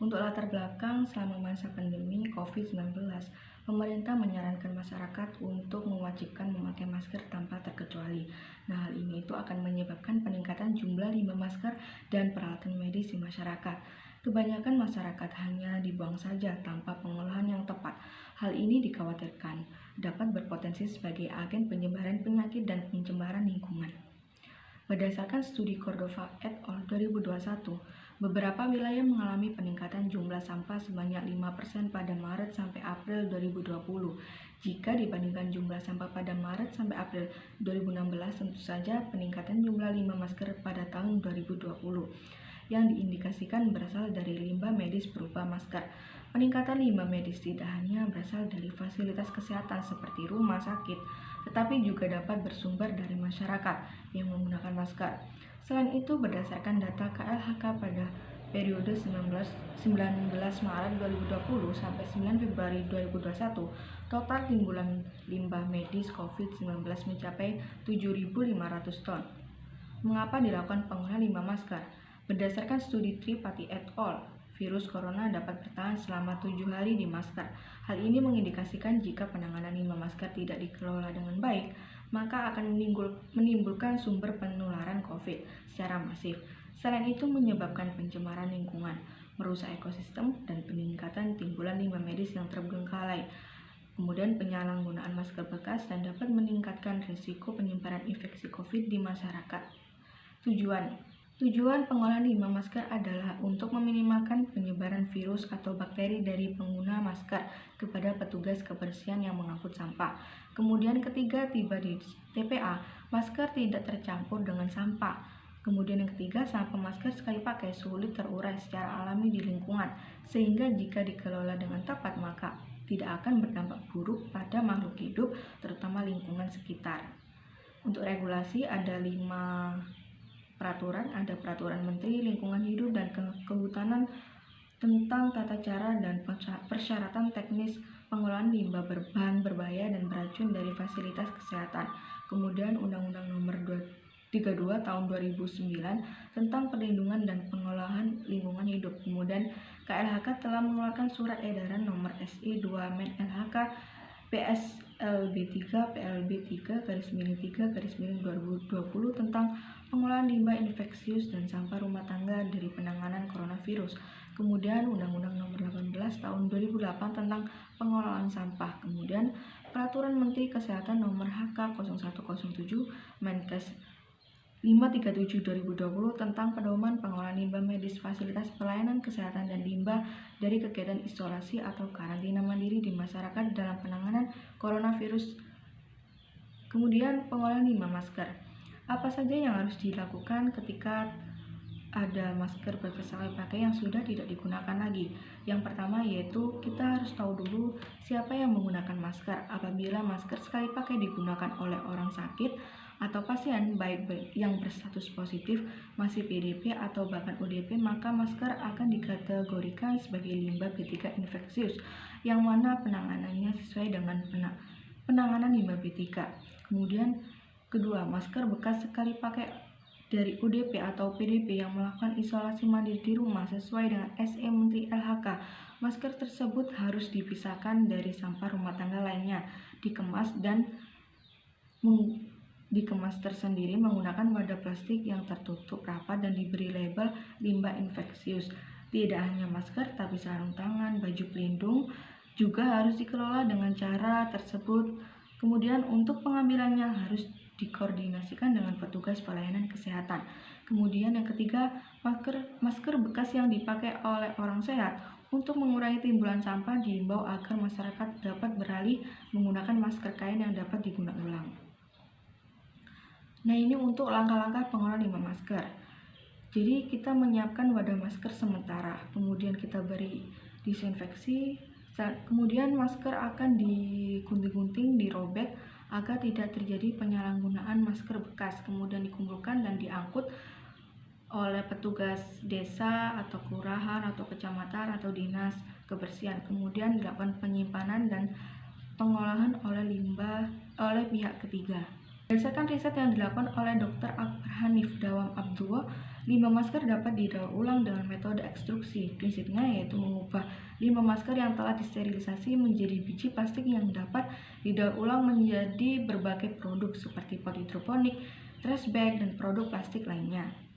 Untuk latar belakang selama masa pandemi COVID-19, pemerintah menyarankan masyarakat untuk mewajibkan memakai masker tanpa terkecuali. Nah, hal ini itu akan menyebabkan peningkatan jumlah limbah masker dan peralatan medis di masyarakat. Kebanyakan masyarakat hanya dibuang saja tanpa pengolahan yang tepat. Hal ini dikhawatirkan dapat berpotensi sebagai agen penyebaran penyakit dan pencemaran lingkungan. Berdasarkan studi Cordova et al. 2021, beberapa wilayah mengalami peningkatan jumlah sampah sebanyak 5% pada Maret sampai April 2020. Jika dibandingkan jumlah sampah pada Maret sampai April 2016, tentu saja peningkatan jumlah limbah masker pada tahun 2020 yang diindikasikan berasal dari limbah medis berupa masker. Peningkatan limbah medis tidak hanya berasal dari fasilitas kesehatan seperti rumah sakit, tetapi juga dapat bersumber dari masyarakat yang menggunakan masker. Selain itu, berdasarkan data KLHK pada periode 19 Maret 2020 sampai 9 Februari 2021, total timbulan limbah medis COVID-19 mencapai 7.500 ton. Mengapa dilakukan pengolahan limbah masker? Berdasarkan studi Tripathi et al., virus corona dapat bertahan selama 7 hari di masker. Hal ini mengindikasikan jika penanganan limbah masker tidak dikelola dengan baik, maka akan menimbulkan sumber penularan COVID secara masif. Selain itu, menyebabkan pencemaran lingkungan, merusak ekosistem, dan peningkatan timbulan limbah medis yang terbengkalai. Kemudian penyalahgunaan masker bekas dan dapat meningkatkan risiko penyebaran infeksi COVID di masyarakat. Tujuan pengolahan limbah masker adalah untuk meminimalkan penyebaran virus atau bakteri dari pengguna masker kepada petugas kebersihan yang mengangkut sampah. Kemudian ketiga, tiba di TPA, masker tidak tercampur dengan sampah. Kemudian yang ketiga, sampah masker sekali pakai sulit terurai secara alami di lingkungan, sehingga jika dikelola dengan tepat maka tidak akan berdampak buruk pada makhluk hidup, terutama lingkungan sekitar. Untuk regulasi ada 5 peraturan, ada Peraturan Menteri Lingkungan Hidup dan Kehutanan tentang tata cara dan persyaratan teknis pengolahan limbah berbahan berbahaya dan beracun dari fasilitas kesehatan. Kemudian Undang-Undang Nomor 32 Tahun 2009 tentang perlindungan dan pengolahan lingkungan hidup. Kemudian KLHK telah mengeluarkan Surat Edaran Nomor SE 2 Men LHK PSLB 3 PLB 3/3/2020 tentang pengolahan limbah infeksius dan sampah rumah tangga dari penanganan coronavirus. Kemudian Undang-Undang Nomor 18 Tahun 2008 tentang pengolahan sampah. Kemudian Peraturan Menteri Kesehatan Nomor HK 0107 Menkes 537/2020 tentang pedoman pengolahan limbah medis, fasilitas pelayanan kesehatan dan limbah dari kegiatan isolasi atau karantina mandiri di masyarakat dalam penanganan coronavirus. Kemudian pengolahan limbah masker. Apa saja yang harus dilakukan ketika ada masker bekas sekali pakai yang sudah tidak digunakan lagi? Yang pertama yaitu kita harus tahu dulu siapa yang menggunakan masker. Apabila masker sekali pakai digunakan oleh orang sakit atau pasien baik yang berstatus positif, masih PDP atau bahkan ODP, maka masker akan dikategorikan sebagai limbah B3 infeksius yang mana penanganannya sesuai dengan penanganan limbah B3. Kemudian kedua, masker bekas sekali pakai dari ODP atau PDP yang melakukan isolasi mandiri di rumah sesuai dengan SE Menteri LHK. Masker tersebut harus dipisahkan dari sampah rumah tangga lainnya, dikemas tersendiri menggunakan wadah plastik yang tertutup rapat dan diberi label limbah infeksius. Tidak hanya masker, tapi sarung tangan, baju pelindung juga harus dikelola dengan cara tersebut. Kemudian untuk pengambilannya harus dikoordinasikan dengan petugas pelayanan kesehatan. Kemudian yang ketiga, masker bekas yang dipakai oleh orang sehat. Untuk mengurangi timbulan sampah diimbau agar masyarakat dapat beralih menggunakan masker kain yang dapat digunakan ulang. Nah, ini untuk langkah-langkah pengolahan limbah masker. Jadi kita menyiapkan wadah masker sementara, kemudian kita beri disinfeksi, kemudian masker akan digunting-gunting, dirobek agar tidak terjadi penyalahgunaan masker bekas, kemudian dikumpulkan dan diangkut oleh petugas desa atau kelurahan atau kecamatan atau dinas kebersihan. Kemudian dilakukan penyimpanan dan pengolahan oleh pihak ketiga. Berdasarkan riset yang dilakukan oleh Dr. Akbar Hanif Dawam Abdullah, limbah masker dapat didaur ulang dengan metode ekstruksi. Prinsipnya yaitu mengubah limbah masker yang telah disterilisasi menjadi biji plastik yang dapat didaur ulang menjadi berbagai produk seperti pot hidroponik, trash bag, dan produk plastik lainnya.